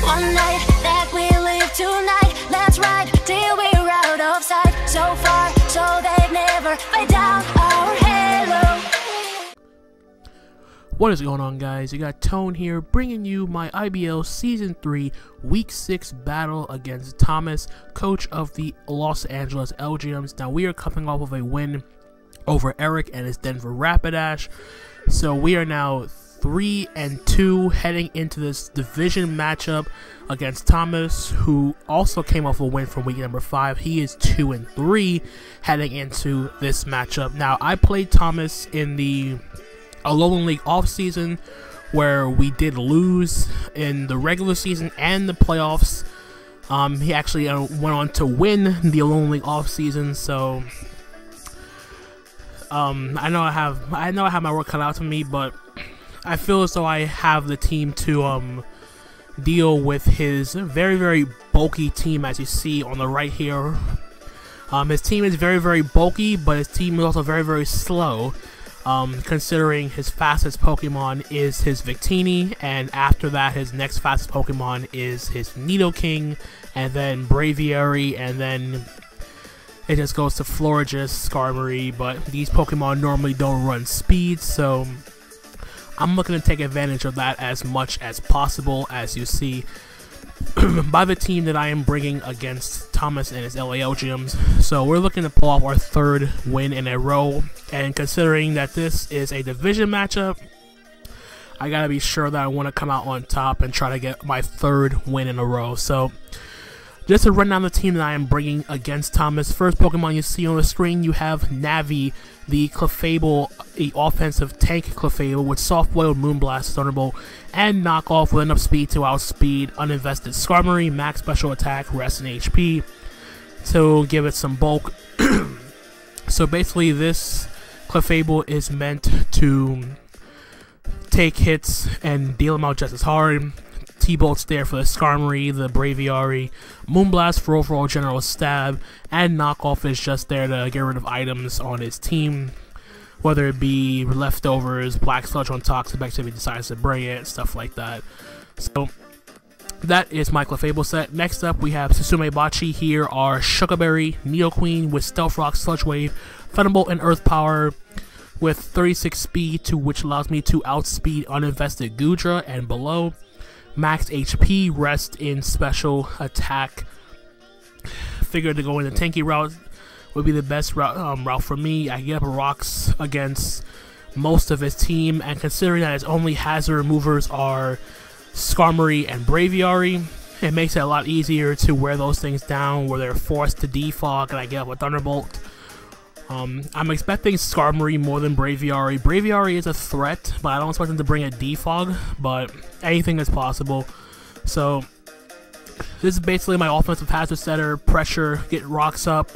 one night that we live tonight. Let's ride till we're out of sight. So far, so they never fade down our halo. What is going on, guys? You got Tone here, bringing you my IBL Season 3 Week 6 battle against Thomas, coach of the Los Angeles Elgyems. Now, we are coming off of a win over Eric and his Denver Rapidash. So, we are now 3-2 heading into this division matchup against Thomas, who also came off a win from week number 5. He is 2-3 heading into this matchup. Now, I played Thomas in the Alolan League offseason, where we did lose in the regular season and the playoffs. He actually went on to win the Alolan League offseason, so I know I have my work cut out to me, but I feel as though I have the team to deal with his very bulky team, as you see on the right here. His team is very bulky, but his team is also very slow. Considering his fastest Pokemon is his Victini, and after that his next fastest Pokemon is his Nidoking, and then Braviary, and then it just goes to Florges, Skarmory, but these Pokemon normally don't run speed, so I'm looking to take advantage of that as much as possible, as you see by the team that I am bringing against Thomas and his LA Elgyems. So we're looking to pull off our 3rd win in a row, and considering that this is a division matchup, I gotta be sure that I want to come out on top and try to get my 3rd win in a row. So just to run down the team that I am bringing against Thomas, first Pokemon you see on the screen, you have Navi, the Clefable, the offensive tank Clefable with Soft-Boiled Moonblast, Thunderbolt, and Knockoff with enough speed to outspeed uninvested Skarmory, max special attack, rest, and HP to give it some bulk. So basically this Clefable is meant to take hits and deal them out just as hard. T-Bolt's there for the Skarmory, the Braviary, Moonblast for overall general stab, and Knockoff is just there to get rid of items on his team, whether it be leftovers, Black Sludge on Toxic if he decides to bring it, stuff like that. So that is my Clefable set. Next up we have Susume Bachi. Here are Sugarberry, Nidoqueen with Stealth Rock, Sludge Wave, Thunderbolt, and Earth Power with 36 speed, which allows me to outspeed uninvested Goodra and below. Max HP, rest in special attack. Figured to go in the tanky route would be the best route for me. I get up rocks against most of his team, and considering that his only hazard removers are Skarmory and Braviary, it makes it a lot easier to wear those things down where they're forced to defog, and I get up a Thunderbolt. I'm expecting Skarmory more than Braviary. Braviary is a threat, but I don't expect him to bring a defog, but anything is possible. So this is basically my offensive hazard setter. Pressure, get rocks up,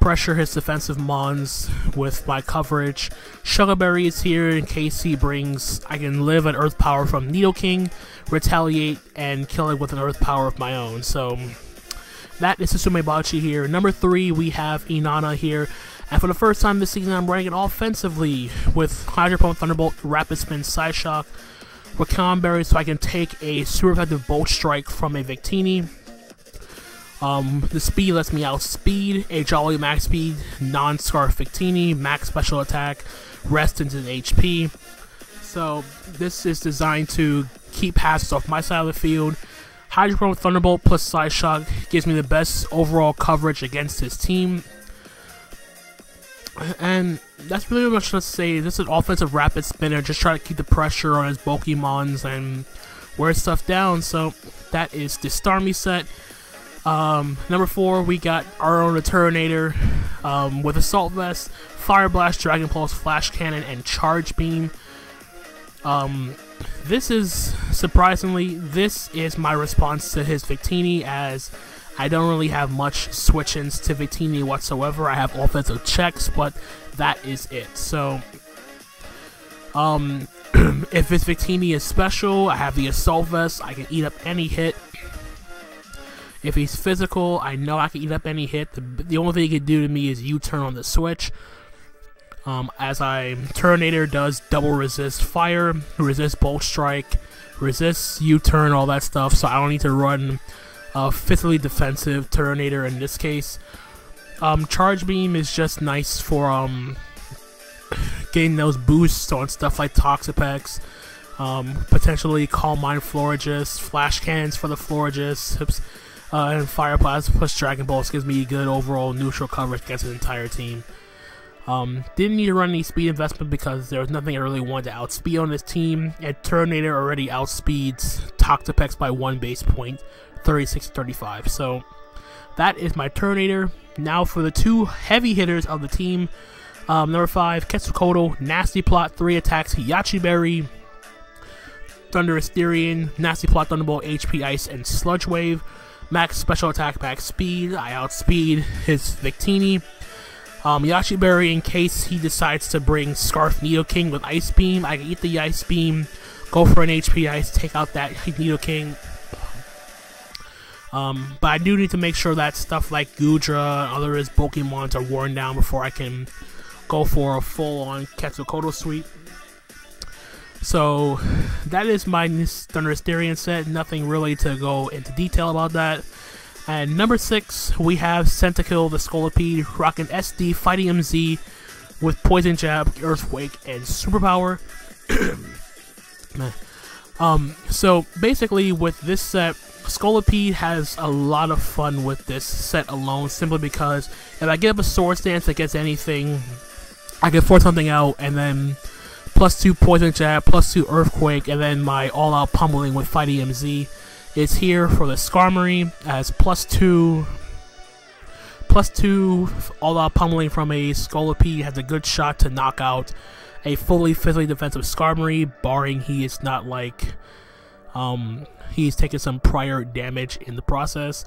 pressure his defensive mons with my coverage. Sugarberry is here in case he brings, I can live an Earth Power from Nidoking, retaliate, and kill it with an Earth Power of my own. So that is Susume Bachi here. Number 3, we have Inanna here. And for the first time this season, I'm running it offensively with Hydro Pump, Thunderbolt, Rapid Spin, Side Shock, Rakan Berry, so I can take a super effective Bolt Strike from a Victini. The speed lets me outspeed a Jolly Max Speed, non-Scarf Victini, Max Special Attack, rest into the HP. So this is designed to keep hazards off my side of the field. Hydro Pump, Thunderbolt plus Side Shock gives me the best overall coverage against his team. And that's really much to say. This is an offensive rapid spinner, just try to keep the pressure on his bulky mons and wear stuff down. So that is the Starmie set. Number 4, we got our own Returnator with Assault Vest, Fire Blast, Dragon Pulse, Flash Cannon, and Charge Beam. This is, surprisingly, this is my response to his Victini, as I don't really have much switch-ins to Victini whatsoever. I have offensive checks, but that is it. So, if his Victini is special, I have the Assault Vest. I can eat up any hit. If he's physical, I know I can eat up any hit. The only thing he can do to me is U-turn on the switch. As Turtonator does double resist fire, resist bolt strike, resist U-turn, all that stuff, so I don't need to run physically defensive Turtonator in this case. Charge Beam is just nice for getting those boosts on stuff like Toxapex, potentially Calm Mind Florigist, Flash Cannons for the Florigists, and Fire Blast plus Dragon Bolts gives me good overall neutral coverage against the entire team. Didn't need to run any speed investment because there was nothing I really wanted to outspeed on this team, and Turtonator already outspeeds Toxapex by 1 base point, 36-35. So that is my Turtonator. Now for the 2 heavy hitters of the team. Number 5, Quetzalcoatl, Nasty Plot, 3 attacks, Yachi Berry, Thunder Asterion, Nasty Plot, Thunderbolt, HP Ice, and Sludge Wave. Max special attack, max speed. I outspeed his Victini. Yachi Berry, in case he decides to bring Scarf Nidoking with Ice Beam, I can eat the Ice Beam, go for an HP Ice, take out that Nidoking. But I do need to make sure that stuff like Goodra and other Pokemons are worn down before I can go for a full-on Quetzalcoatl sweep. So that is my Thunder Asterion set. Nothing really to go into detail about that. And number 6, we have Centikiller, the Scolipede, rocking SD, fighting MZ with Poison Jab, Earthquake, and Superpower. So basically with this set, Scolipede has a lot of fun with this set alone, simply because if I get up a Sword Stance against anything, I can force something out, and then +2 Poison Jab, +2 Earthquake, and then my all-out pummeling with Fighting MZ is here for the Skarmory as +2 all-out pummeling from a Scolipede has a good shot to knock out a fully physically defensive Skarmory, barring he is not like he's taken some prior damage in the process.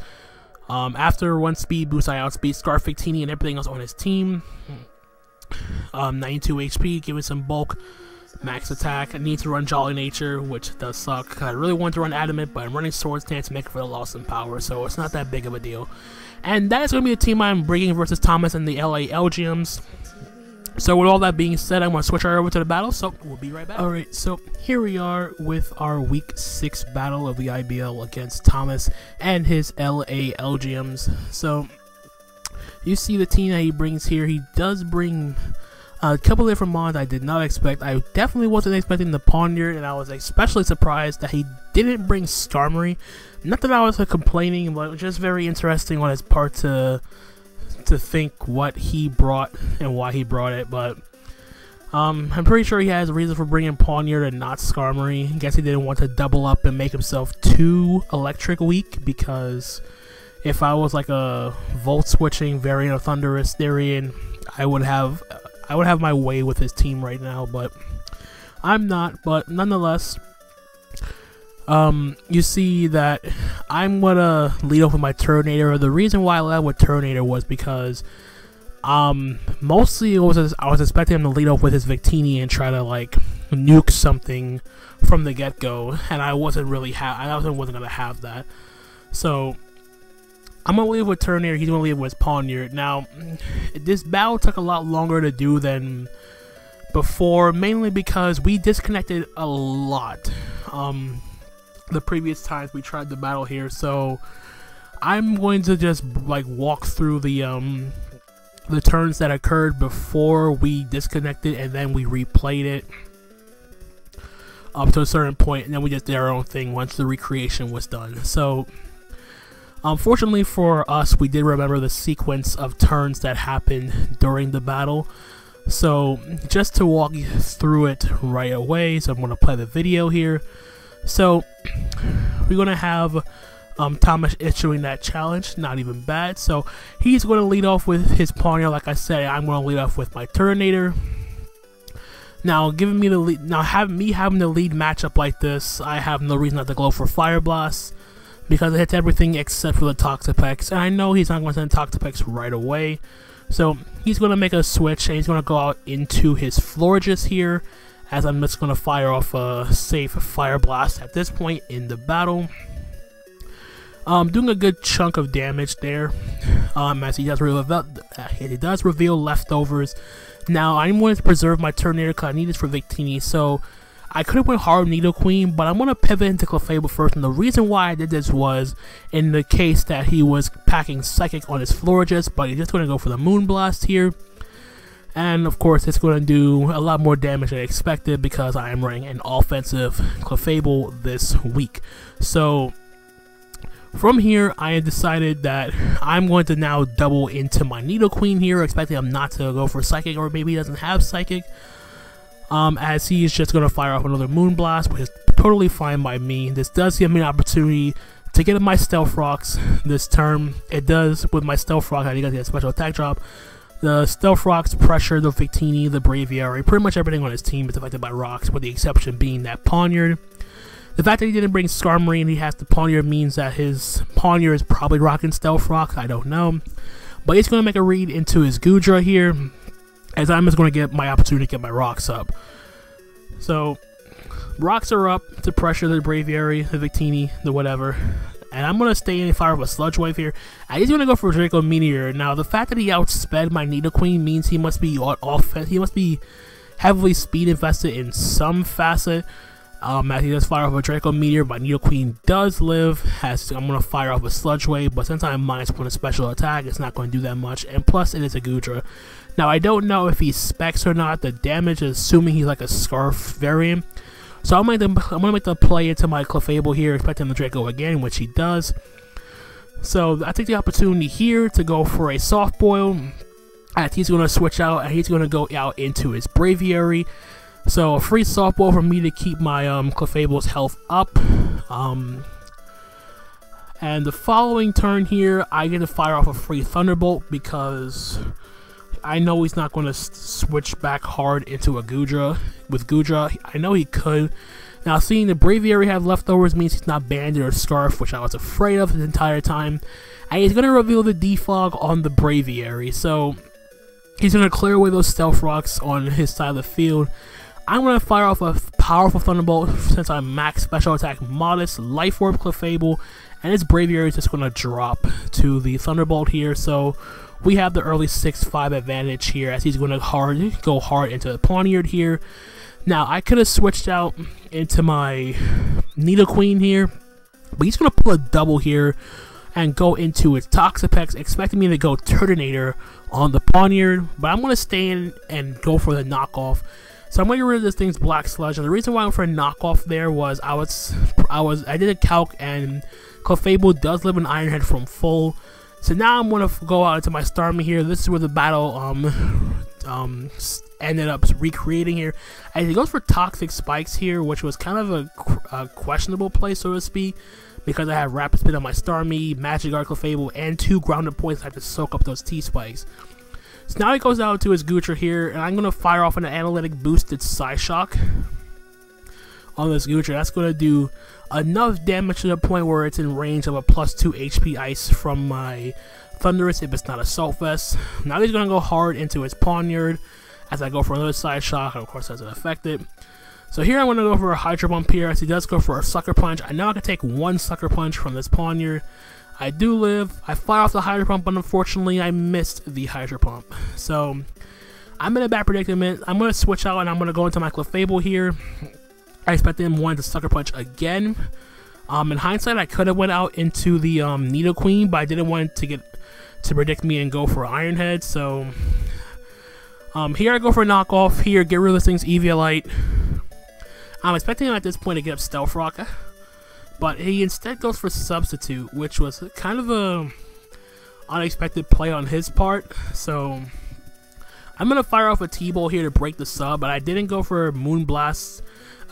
After 1 speed boost, I outspeed Scarf Victini and everything else on his team. 92 HP, giving some bulk, max attack. I need to run Jolly Nature, which does suck. I really want to run Adamant, but I'm running Sword Stance to make it for the loss in power, so it's not that big of a deal. And that is going to be the team I'm bringing versus Thomas and the LA Elgyems. So with all that being said, I'm going to switch right over to the battle, so we'll be right back. Alright, so here we are with our Week 6 battle of the IBL against Thomas and his LA Elgyems. So you see the team that he brings here. He does bring a couple of different mons I did not expect. I definitely wasn't expecting the Pawniard, and I was especially surprised that he didn't bring Skarmory. Not that I was complaining, but it was just very interesting on his part to think what he brought and why he brought it. But I'm pretty sure he has a reason for bringing Pawniard and not Skarmory. I guess he didn't want to double up and make himself too electric weak, because if I was like a Volt switching variant of Thunder Asterion, I would have my way with his team right now, but I'm not. But nonetheless, you see that I'm gonna lead off with my Turtonator. The reason why I led with Turtonator was because mostly I was expecting him to lead off with his Victini and try to like nuke something from the get-go, and I wasn't gonna have that. So I'm going to leave with Turtonator, he's going to leave with his Pawniard. Now, this battle took a lot longer to do than before, mainly because we disconnected a lot the previous times we tried the battle here. So I'm going to just like walk through the turns that occurred before we disconnected, and then we replayed it up to a certain point, and then we just did our own thing once the recreation was done. So unfortunately for us, we did remember the sequence of turns that happened during the battle. So just to walk you through it right away, so I'm going to play the video here. So we're going to have Thomas issuing that challenge, not even bad. So he's going to lead off with his Pawniard. Like I said, I'm going to lead off with my Turtonator. Now, giving me the lead, having the lead matchup like this, I have no reason not to go for Fire Blast, because it hits everything except for the Toxapex, and I know he's not going to send Toxapex right away. So he's going to make a switch, and he's going to go out into his Florigist here, as I'm just going to fire off a safe Fire Blast at this point in the battle. Doing a good chunk of damage there, as he does reveal leftovers Now, I wanted to preserve my Terminator because I need this for Victini, so I could have went hard Nidoqueen, but I'm going to pivot into Clefable first, and the reason why I did this was in the case that he was packing Psychic on his Florges, but he's just going to go for the Moonblast here. And of course, it's going to do a lot more damage than expected because I am running an offensive Clefable this week. So from here, I have decided that I'm going to now double into my Nidoqueen here, expecting him not to go for Psychic, or maybe he doesn't have Psychic. As he is just going to fire off another Moonblast, which is totally fine by me. This does give me an opportunity to get my Stealth Rocks this turn. It does with my Stealth Rock, I think I get a special attack drop. The Stealth Rocks pressure the Victini, the Braviary, pretty much everything on his team is affected by rocks, with the exception being that Pawniard. The fact that he didn't bring Skarmory and he has the Pawniard means that his Pawniard is probably rocking Stealth Rock, I don't know. But he's going to make a read into his Goodra here, as I'm just going to get my opportunity to get my rocks up. So, rocks are up to pressure the Braviary, the Victini, the whatever. And I'm going to stay in and fire up a Sludge Wave here. And he's going to go for Draco Meteor. Now, the fact that he outsped my Nidoqueen means he must be he must be heavily speed invested in some facet. As he does fire off a Draco Meteor, my Nidoqueen does live. I'm going to fire off a Sludge Wave, but since I'm -1 a special attack, it's not going to do that much. And plus, it is a Goodra. Now, I don't know if he specs or not. The damage is assuming he's like a Scarf variant. So I'm going to make the play into my Clefable here, expecting the Draco again, which he does. So I take the opportunity here to go for a Soft Boil. As he's going to switch out, and he's going to go out into his Braviary. So a free Soft Boil for me to keep my Clefable's health up. And the following turn here, I get to fire off a free Thunderbolt because I know he's not going to switch back hard into a Goodra. With Goodra, I know he could. Now, seeing the Braviary have leftovers means he's not Banded or Scarf, which I was afraid of the entire time. And he's going to reveal the Defog on the Braviary. So he's going to clear away those Stealth Rocks on his side of the field. I'm going to fire off a powerful Thunderbolt since I'm max special attack modest, Life Orb Clefable, and his Braviary is just going to drop to the Thunderbolt here. So we have the early 6-5 advantage here as he's going to go hard into the Pawniard here. Now, I could have switched out into my Nidoqueen here, but he's going to pull a double here and go into its Toxapex, expecting me to go Turtonator on the Pawniard, but I'm going to stay in and go for the knockoff. So I'm going to get rid of this thing's Black Sludge, and the reason why I went for a knockoff there was I did a calc, and Clefable does live in Iron Head from full. So now I'm going to go out into my Starmie here. This is where the battle ended up recreating here. And he goes for Toxic Spikes here, which was kind of a questionable play, so to speak, because I have Rapid Spin on my Starmie, Magic Guard Clefable, and 2 grounded points I have to soak up those T-Spikes. So now he goes out to his Goodra here, and I'm going to fire off an Analytic Boosted Psyshock on this Goodra. That's going to do enough damage to the point where it's in range of a +2 HP Ice from my Thundurus if it's not Assault Vest. Now he's going to go hard into his Pawniard as I go for another Psyshock, and of course doesn't affect it. So here I'm going to go for a Hydro Pump here as he does go for a Sucker Punch. I know I can take 1 Sucker Punch from this Pawniard. I do live. I fire off the Hydro Pump, but unfortunately I missed the Hydro Pump. So I'm in a bad predicament. I'm going to switch out and I'm going to go into my Clefable here. I expected him wanting to Sucker Punch again. In hindsight, I could have went out into the Nidoqueen, but I didn't want it to predict me and go for Iron Head. So here I go for a knockoff. Here, get rid of this thing's Eviolite. I'm expecting him at this point to get up Stealth Rock, but he instead goes for Substitute, which was kind of a unexpected play on his part. So I'm going to fire off a T-Bolt here to break the sub, but I didn't go for Moonblast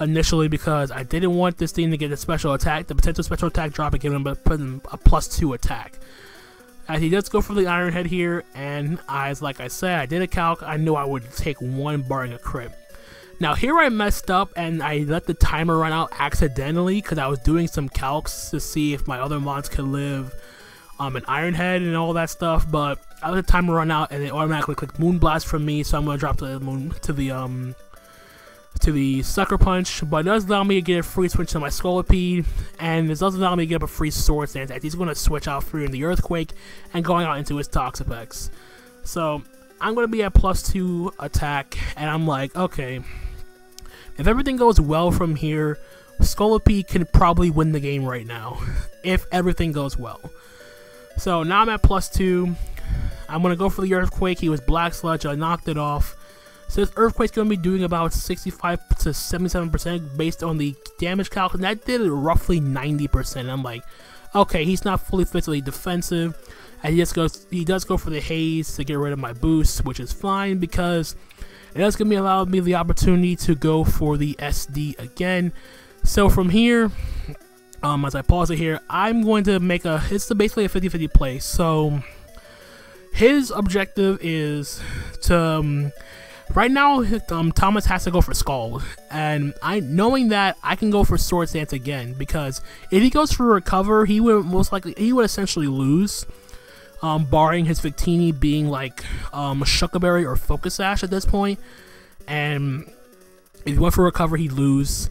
initially because I didn't want this thing to get a special attack, the potential special attack drop, and give him a +2 attack. As he does go for the Iron Head here, and like I said, I did a calc. I knew I would take 1 barring a crit. Now here I messed up and I let the timer run out accidentally because I was doing some calcs to see if my other mons could live an Iron Head and all that stuff, but I let the timer run out and it automatically clicked Moonblast from me, so I'm going to drop to the Sucker Punch, but it does allow me to get a free switch to my Scolipede, and it does allow me to get up a free Sword Stance as he's going to switch out free in the Earthquake and going out into his Toxapex. So I'm going to be at +2 attack, and I'm like, okay, if everything goes well from here, Scolipede can probably win the game right now, if everything goes well. So now I'm at +2. I'm going to go for the Earthquake. He was Black Sludge. I knocked it off. So this Earthquake's going to be doing about 65 to 77% based on the damage calc, and that did roughly 90%. I'm like, okay, he's not fully physically defensive, and he does go for the Haze to get rid of my boost, which is fine because it does give me the opportunity to go for the SD again. So from here, as I pause it here, I'm going to make it's basically a 50-50 play. So his objective is to right now, Thomas has to go for Scald, and knowing that, I can go for Swords Dance again, because if he goes for Recover, he would essentially lose, barring his Victini being like Shuckleberry or Focus Sash at this point. And if he went for Recover, he'd lose.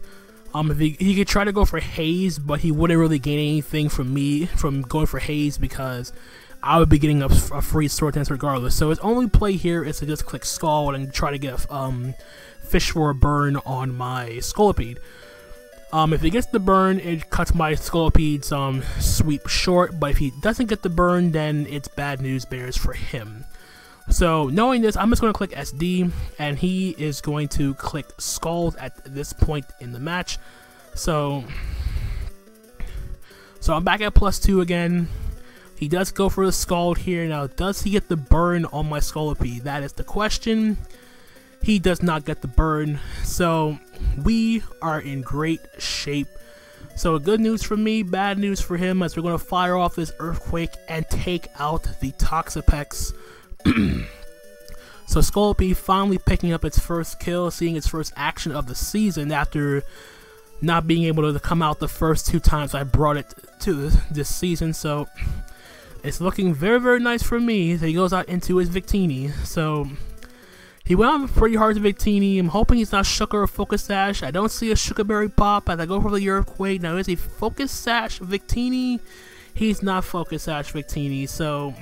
If he could try to go for Haze, but he wouldn't really gain anything from me from going for Haze, because I would be getting a free Sword Dance regardless. So his only play here is to just click Scald and try to get Fish for a burn on my Scolipede. If he gets the burn, it cuts my Scolipede's sweep short, but if he doesn't get the burn, then it's bad news bears for him. So knowing this, I'm just going to click SD, and he is going to click Scald at this point in the match. So I'm back at +2 again. He does go for the Scald here. Now, does he get the burn on my Scolipede? That is the question. He does not get the burn. So, we are in great shape. So, good news for me, bad news for him, as we're going to fire off this Earthquake and take out the Toxapex. So, Scolipede finally picking up its first kill, seeing its first action of the season after not being able to come out the first 2 times I brought it to this season. So, it's looking very, very nice for me. So he goes out into his Victini. So he went on pretty hard to Victini. I'm hoping he's not Shucker or Focus Sash. I don't see a Shuckerberry pop as I go for the Earthquake. Now is he Focus Sash Victini? He's not Focus Sash Victini. So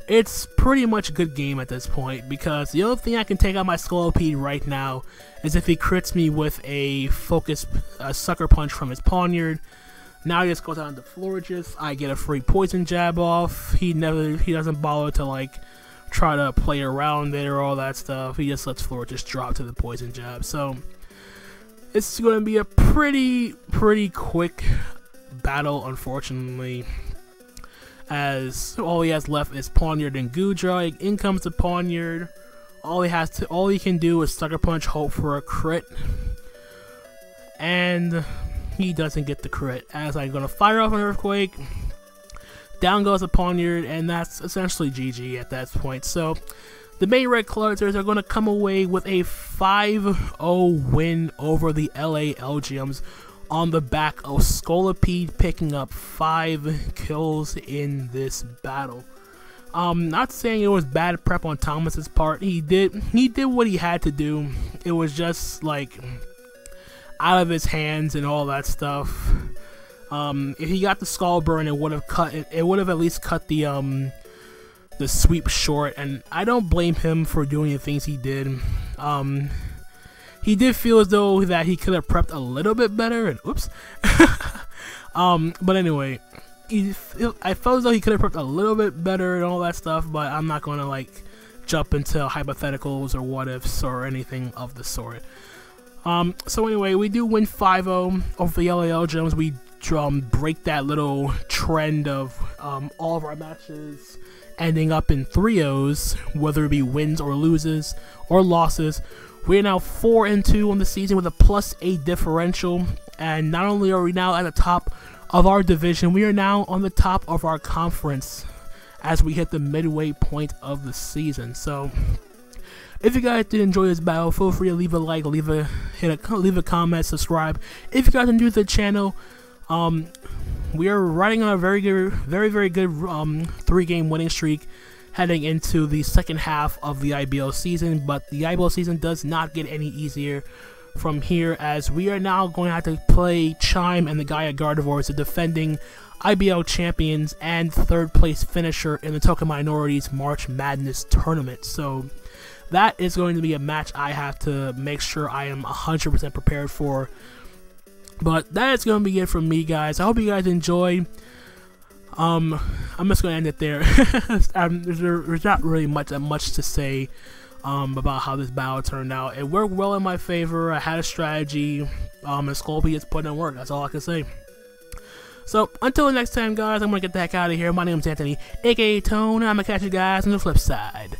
it's pretty much a good game at this point, because the only thing I can take out my Scolipede right now is if he crits me with a Sucker Punch from his Poniard. Now he just goes out into Florges. I get a free Poison Jab off. He doesn't bother to like try to play around it or all that stuff. He just lets Florges drop to the Poison Jab. So it's going to be a pretty quick battle, unfortunately, as all he has left is Poniard and Goodra. In comes the Poniard. All he can do is Sucker Punch, hope for a crit, and he doesn't get the crit, as I'm going to fire off an Earthquake. Down goes the Poniard, and that's essentially GG at that point. So the Maine Red Clawitzers are going to come away with a 5-0 win over the LA Elgyems on the back of Scolipede picking up 5 kills in this battle. Not saying it was bad prep on Thomas's part. He did what he had to do. It was just like out of his hands and all that stuff. If he got the Skull Burn, it would have at least cut the sweep short, and I don't blame him for doing the things he did. He did feel as though that he could have prepped a little bit better, and oops. But anyway, I felt as though he could have prepped a little bit better and all that stuff, but I'm not gonna like jump into hypotheticals or what ifs or anything of the sort. So anyway, we do win 5-0 over the LA Elgyems. We break that little trend of all of our matches ending up in 3-0s, whether it be wins or loses or losses. We are now 4-2 on the season with a +8 differential, and not only are we now at the top of our division, we are now on the top of our conference as we hit the midway point of the season. So if you guys did enjoy this battle, feel free to leave a like, leave a comment, subscribe. If you guys are new to the channel, we are riding on a very good 3-game winning streak heading into the second half of the IBL season, but the IBL season does not get any easier from here, as we are now going to have to play Chime and the Gaia Gardevoirs, the defending IBL champions and 3rd place finisher in the Token Minorities March Madness tournament. So that is going to be a match I have to make sure I am 100% prepared for. But that is going to be it from me, guys. I hope you guys enjoy. I'm just going to end it there. There's not really much to say about how this battle turned out. It worked well in my favor. I had a strategy. And Sculpey just put in work. That's all I can say. So, until next time, guys, I'm going to get the heck out of here. My name is Anthony, aka Tone. I'm going to catch you guys on the flip side.